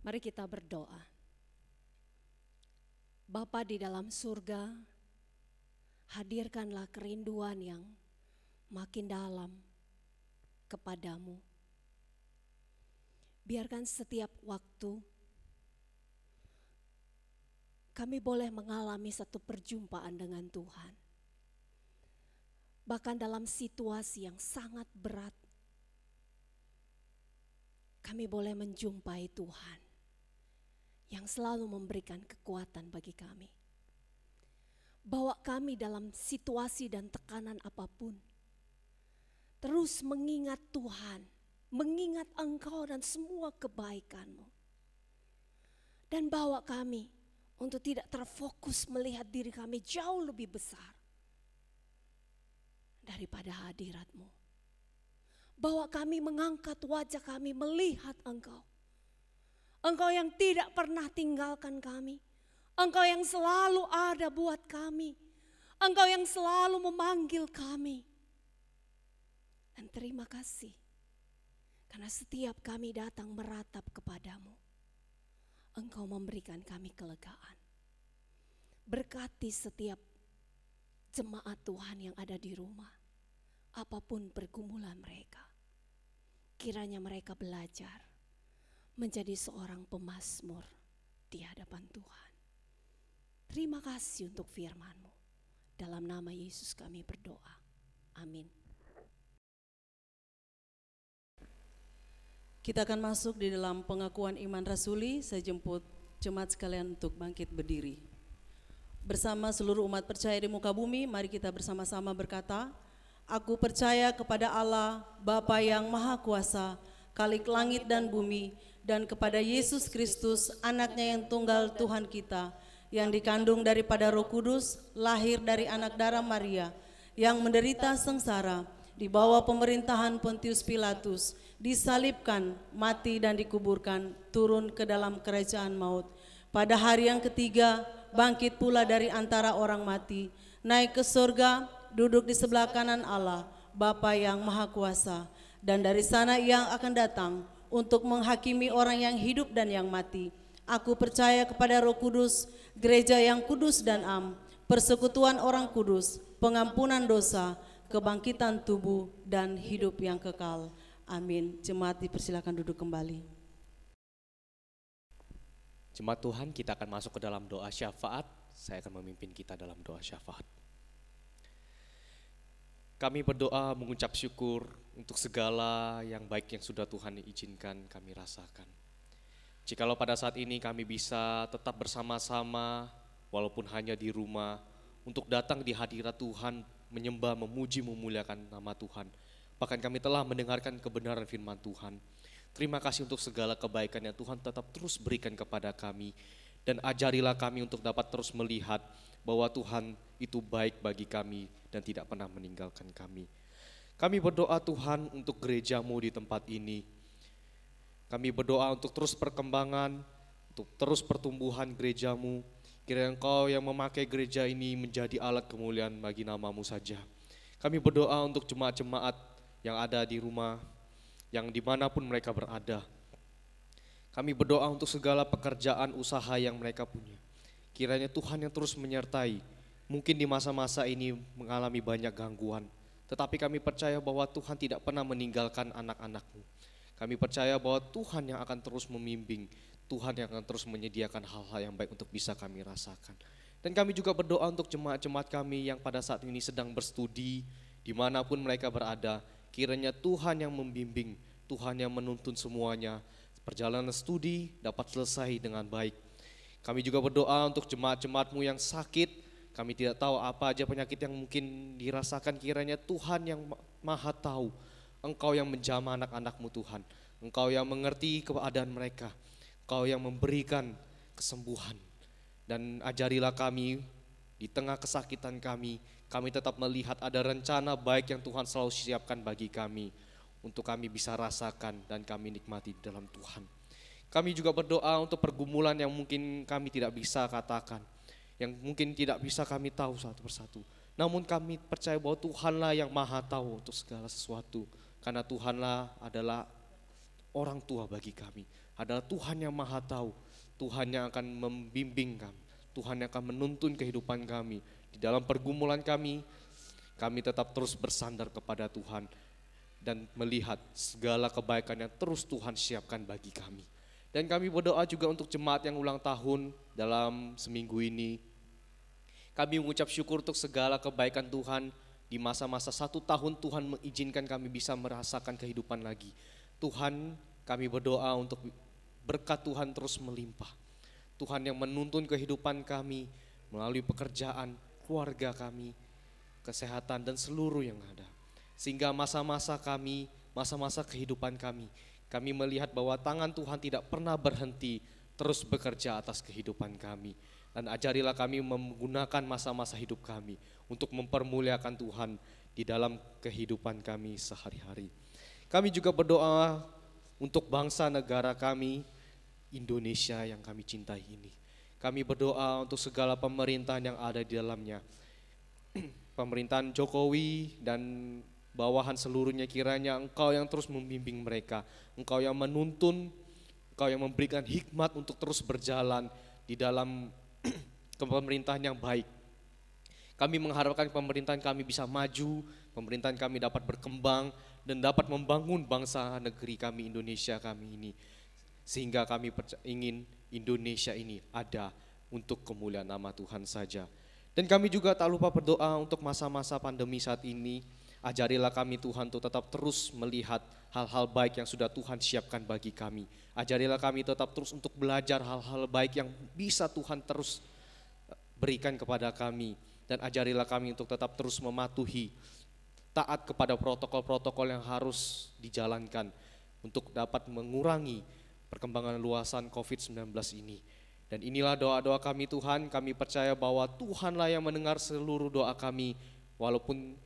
Mari kita berdoa. Bapa di dalam surga, hadirkanlah kerinduan yang makin dalam kepadamu. Biarkan setiap waktu kami boleh mengalami satu perjumpaan dengan Tuhan. Bahkan dalam situasi yang sangat berat, kami boleh menjumpai Tuhan yang selalu memberikan kekuatan bagi kami. Bawa kami dalam situasi dan tekanan apapun, terus mengingat Tuhan, mengingat Engkau dan semua kebaikan-Mu. Dan bawa kami untuk tidak terfokus melihat diri kami jauh lebih besar daripada hadirat-Mu. Bawa kami mengangkat wajah kami melihat Engkau. Engkau yang tidak pernah tinggalkan kami. Engkau yang selalu ada buat kami. Engkau yang selalu memanggil kami. Dan terima kasih. Karena setiap kami datang meratap kepadamu, Engkau memberikan kami kelegaan. Berkati setiap jemaat Tuhan yang ada di rumah. Apapun pergumulan mereka. Kiranya mereka belajar menjadi seorang pemazmur di hadapan Tuhan. Terima kasih untuk firman-Mu. Dalam nama Yesus kami berdoa. Amin. Kita akan masuk di dalam pengakuan iman rasuli. Saya jemput jemaat sekalian untuk bangkit berdiri. Bersama seluruh umat percaya di muka bumi, mari kita bersama-sama berkata, Aku percaya kepada Allah, Bapa yang Maha Kuasa, Khalik langit dan bumi, dan kepada Yesus Kristus, anaknya yang tunggal Tuhan kita, yang dikandung daripada Roh Kudus, lahir dari anak darah Maria, yang menderita sengsara, di bawah pemerintahan Pontius Pilatus, disalibkan, mati dan dikuburkan, turun ke dalam kerajaan maut. Pada hari yang ketiga, bangkit pula dari antara orang mati, naik ke surga, duduk di sebelah kanan Allah, Bapa yang Maha Kuasa, dan dari sana Ia akan datang untuk menghakimi orang yang hidup dan yang mati. Aku percaya kepada Roh Kudus, gereja yang kudus dan am, persekutuan orang kudus, pengampunan dosa, kebangkitan tubuh, dan hidup yang kekal. Amin. Jemaat dipersilakan duduk kembali. Jemaat Tuhan, kita akan masuk ke dalam doa syafaat. Saya akan memimpin kita dalam doa syafaat. Kami berdoa mengucap syukur untuk segala yang baik yang sudah Tuhan izinkan kami rasakan. Jikalau pada saat ini kami bisa tetap bersama-sama walaupun hanya di rumah untuk datang di hadirat Tuhan, menyembah, memuji, memuliakan nama Tuhan. Bahkan kami telah mendengarkan kebenaran firman Tuhan. Terima kasih untuk segala kebaikan yang Tuhan tetap terus berikan kepada kami. Dan ajarilah kami untuk dapat terus melihat bahwa Tuhan itu baik bagi kami dan tidak pernah meninggalkan kami. Kami berdoa Tuhan untuk gereja-Mu di tempat ini. Kami berdoa untuk terus perkembangan, untuk terus pertumbuhan gereja-Mu. Kiranya Engkau yang memakai gereja ini menjadi alat kemuliaan bagi nama-Mu saja. Kami berdoa untuk jemaat-jemaat yang ada di rumah, yang dimanapun mereka berada. Kami berdoa untuk segala pekerjaan usaha yang mereka punya. Kiranya Tuhan yang terus menyertai. Mungkin di masa-masa ini mengalami banyak gangguan, tetapi kami percaya bahwa Tuhan tidak pernah meninggalkan anak-anak-Mu. Kami percaya bahwa Tuhan yang akan terus membimbing, Tuhan yang akan terus menyediakan hal-hal yang baik untuk bisa kami rasakan. Dan kami juga berdoa untuk jemaat-jemaat kami yang pada saat ini sedang berstudi, dimanapun mereka berada. Kiranya Tuhan yang membimbing, Tuhan yang menuntun semuanya, perjalanan studi dapat selesai dengan baik. Kami juga berdoa untuk jemaat-jemaat-Mu yang sakit. Kami tidak tahu apa aja penyakit yang mungkin dirasakan, kiranya Tuhan yang Maha tahu. Engkau yang menjamah anak-anak-Mu Tuhan. Engkau yang mengerti keadaan mereka. Engkau yang memberikan kesembuhan. Dan ajarilah kami di tengah kesakitan kami tetap melihat ada rencana baik yang Tuhan selalu siapkan bagi kami. Untuk kami bisa rasakan dan kami nikmati di dalam Tuhan. Kami juga berdoa untuk pergumulan yang mungkin kami tidak bisa katakan, yang mungkin tidak bisa kami tahu satu persatu. Namun kami percaya bahwa Tuhanlah yang Maha tahu untuk segala sesuatu. Karena Tuhanlah adalah orang tua bagi kami, adalah Tuhan yang Maha Tahu, Tuhan yang akan membimbing kami, Tuhan yang akan menuntun kehidupan kami. Di dalam pergumulan kami tetap terus bersandar kepada Tuhan dan melihat segala kebaikan yang terus Tuhan siapkan bagi kami. Dan kami berdoa juga untuk jemaat yang ulang tahun dalam seminggu ini. Kami mengucap syukur untuk segala kebaikan Tuhan. Di masa-masa 1 tahun Tuhan mengizinkan kami bisa merasakan kehidupan lagi. Tuhan, kami berdoa untuk berkat Tuhan terus melimpah. Tuhan yang menuntun kehidupan kami melalui pekerjaan, keluarga kami, kesehatan dan seluruh yang ada. Sehingga masa-masa kami, masa-masa kehidupan kami melihat bahwa tangan Tuhan tidak pernah berhenti terus bekerja atas kehidupan kami. Dan ajarilah kami menggunakan masa-masa hidup kami untuk mempermuliakan Tuhan di dalam kehidupan kami sehari-hari. Kami juga berdoa untuk bangsa negara kami, Indonesia yang kami cintai ini. Kami berdoa untuk segala pemerintahan yang ada di dalamnya. Pemerintahan Jokowi dan bawahan seluruhnya, kiranya Engkau yang terus membimbing mereka, Engkau yang menuntun, Engkau yang memberikan hikmat untuk terus berjalan di dalam kepemerintahan yang baik. Kami mengharapkan pemerintahan kami bisa maju, pemerintahan kami dapat berkembang dan dapat membangun bangsa negeri kami, Indonesia kami ini. Sehingga kami ingin Indonesia ini ada untuk kemuliaan nama Tuhan saja. Dan kami juga tak lupa berdoa untuk masa-masa pandemi saat ini. Ajarilah kami Tuhan untuk tetap terus melihat hal-hal baik yang sudah Tuhan siapkan bagi kami. Ajarilah kami tetap terus untuk belajar hal-hal baik yang bisa Tuhan terus berikan kepada kami. Dan ajarilah kami untuk tetap terus mematuhi, taat kepada protokol-protokol yang harus dijalankan untuk dapat mengurangi perkembangan luasan COVID-19 ini. Dan inilah doa-doa kami Tuhan, kami percaya bahwa Tuhanlah yang mendengar seluruh doa kami, walaupun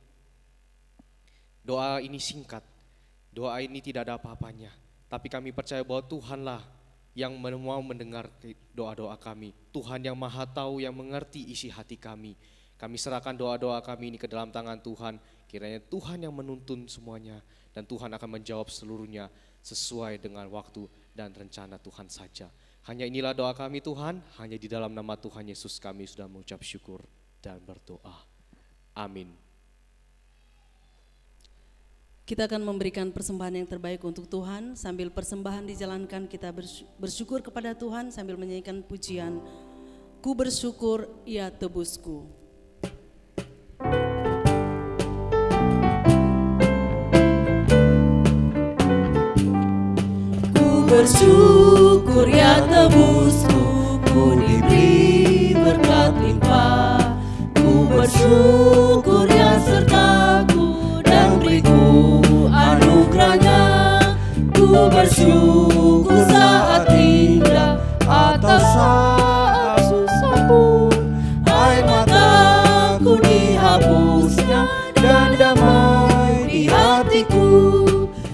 doa ini singkat, doa ini tidak ada apa-apanya, tapi kami percaya bahwa Tuhanlah yang mau mendengar doa-doa kami. Tuhan yang Maha Tahu, yang mengerti isi hati kami. Kami serahkan doa-doa kami ini ke dalam tangan Tuhan. Kiranya Tuhan yang menuntun semuanya dan Tuhan akan menjawab seluruhnya sesuai dengan waktu dan rencana Tuhan saja. Hanya inilah doa kami Tuhan, hanya di dalam nama Tuhan Yesus kami sudah mengucap syukur dan berdoa. Amin. Kita akan memberikan persembahan yang terbaik untuk Tuhan. Sambil persembahan dijalankan, kita bersyukur kepada Tuhan sambil menyanyikan pujian Ku bersyukur ia tebusku. Ku bersyukur ya tebusku, ku diberi berkat limpah. Ku bersyukur ya sertaku dan beriku anugerahnya. Ku bersyukur saat indah atau saat susah pun air mataku dihapusnya dan damai di hatiku.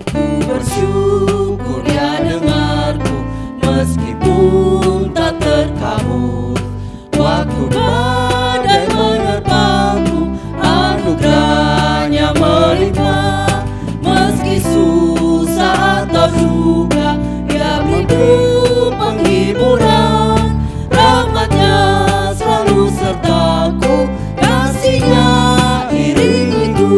Ku bersyukur ya dengarku meskipun tak terkabul. Waktu badai menerpaku, anugerahnya melimpah. Meski susah atau duka, ya beriku penghiburan. Rahmatnya selalu sertaku, kasihnya iringiku.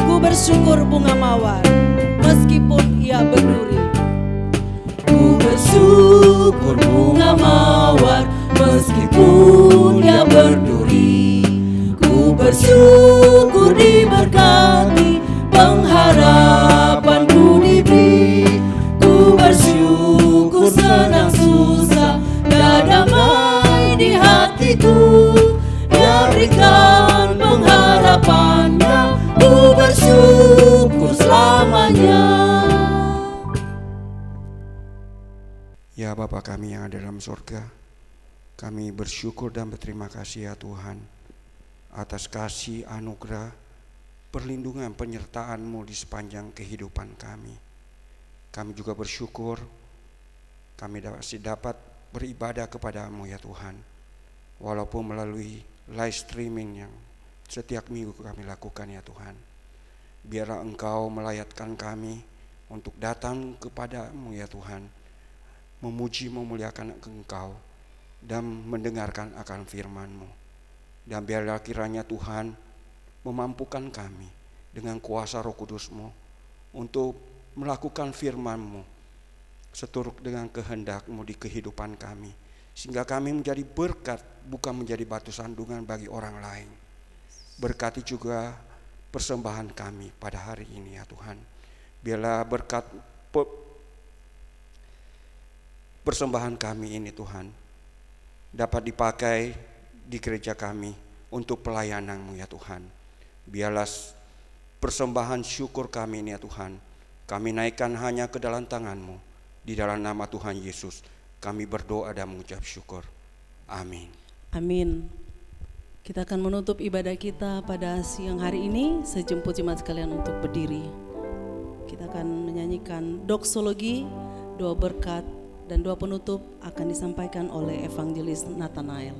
Ku bersyukur bunga mawar meskipun ia berduri. Ku bersyukur bunga mawar meskipun ia berduri. Ku bersyukur diberkati, pengharapanku diberi. Ku bersyukur senang susah, dan damai di hatiku. Dia berikan pengharapannya, ku bersyukur selamanya. Ya Bapa kami yang ada dalam surga, kami bersyukur dan berterima kasih ya Tuhan atas kasih, anugerah, perlindungan, penyertaan-Mu di sepanjang kehidupan kami. Kami juga bersyukur kami dapat beribadah kepada-Mu ya Tuhan, walaupun melalui live streaming yang setiap minggu kami lakukan ya Tuhan. Biarlah Engkau melayatkan kami untuk datang kepada-Mu ya Tuhan, memuji memuliakan Engkau dan mendengarkan akan firman-Mu. Dan biarlah kiranya Tuhan memampukan kami dengan kuasa Roh Kudus-Mu untuk melakukan firman-Mu seturut dengan kehendak-Mu di kehidupan kami, sehingga kami menjadi berkat, bukan menjadi batu sandungan bagi orang lain. Berkati juga persembahan kami pada hari ini ya Tuhan. Biarlah berkat persembahan kami ini Tuhan dapat dipakai di gereja kami untuk pelayanan-Mu ya Tuhan. Biarlah persembahan syukur kami ini ya Tuhan, kami naikkan hanya ke dalam tangan-Mu. Di dalam nama Tuhan Yesus kami berdoa dan mengucap syukur. Amin. Amin. Kita akan menutup ibadah kita pada siang hari ini. Saya jemput jemaat sekalian untuk berdiri. Kita akan menyanyikan doksologi, doa berkat, dan doa penutup akan disampaikan oleh Evangelis Nathanael.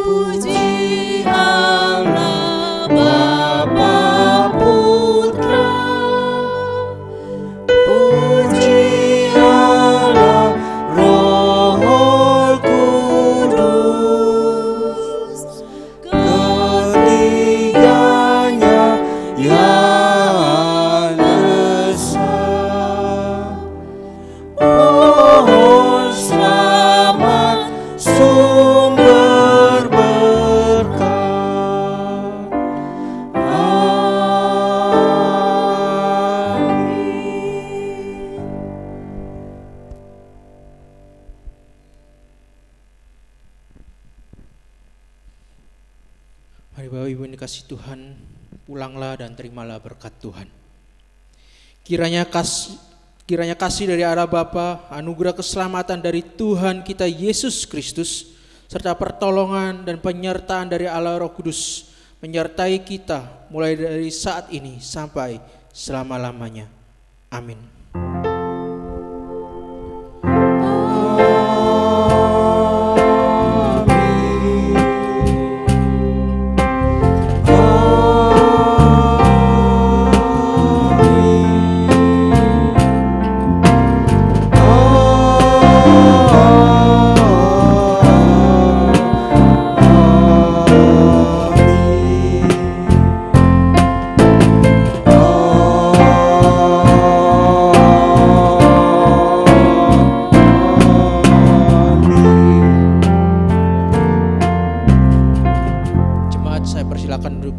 Puji Allah Bapa Putra, puji Allah Roh Kudus, ketiganya yang esa. Pohon selamat sumber berkat. Amin. Mari Bapak Ibu yang dikasihi Tuhan, pulanglah dan terimalah berkat Tuhan. Kiranya kasih dari Allah Bapa, anugerah keselamatan dari Tuhan kita Yesus Kristus, serta pertolongan dan penyertaan dari Allah Roh Kudus menyertai kita mulai dari saat ini sampai selama-lamanya. Amin.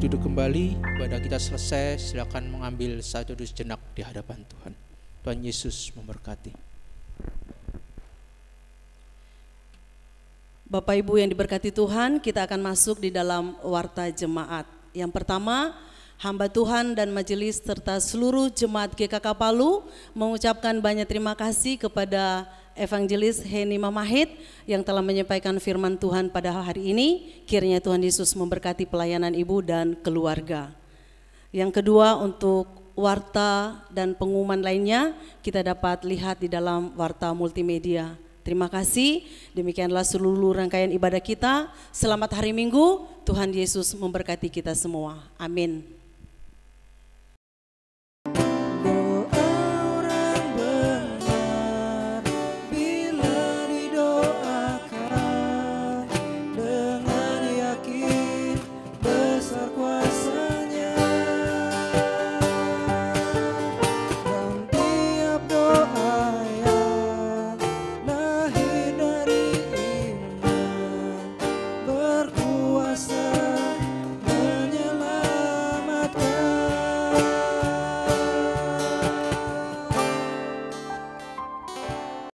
Duduk kembali, ibadah kita selesai. Silakan mengambil satu duduk sejenak di hadapan Tuhan. Tuhan Yesus memberkati. Bapak Ibu yang diberkati Tuhan, kita akan masuk di dalam warta jemaat. Yang pertama, hamba Tuhan dan majelis serta seluruh jemaat GKK Palu mengucapkan banyak terima kasih kepada Evangelis Heni Mamahit yang telah menyampaikan firman Tuhan pada hari ini. Kiranya Tuhan Yesus memberkati pelayanan ibu dan keluarga. Yang kedua, untuk warta dan pengumuman lainnya kita dapat lihat di dalam warta multimedia. Terima kasih. Demikianlah seluruh rangkaian ibadah kita. Selamat hari Minggu. Tuhan Yesus memberkati kita semua. Amin.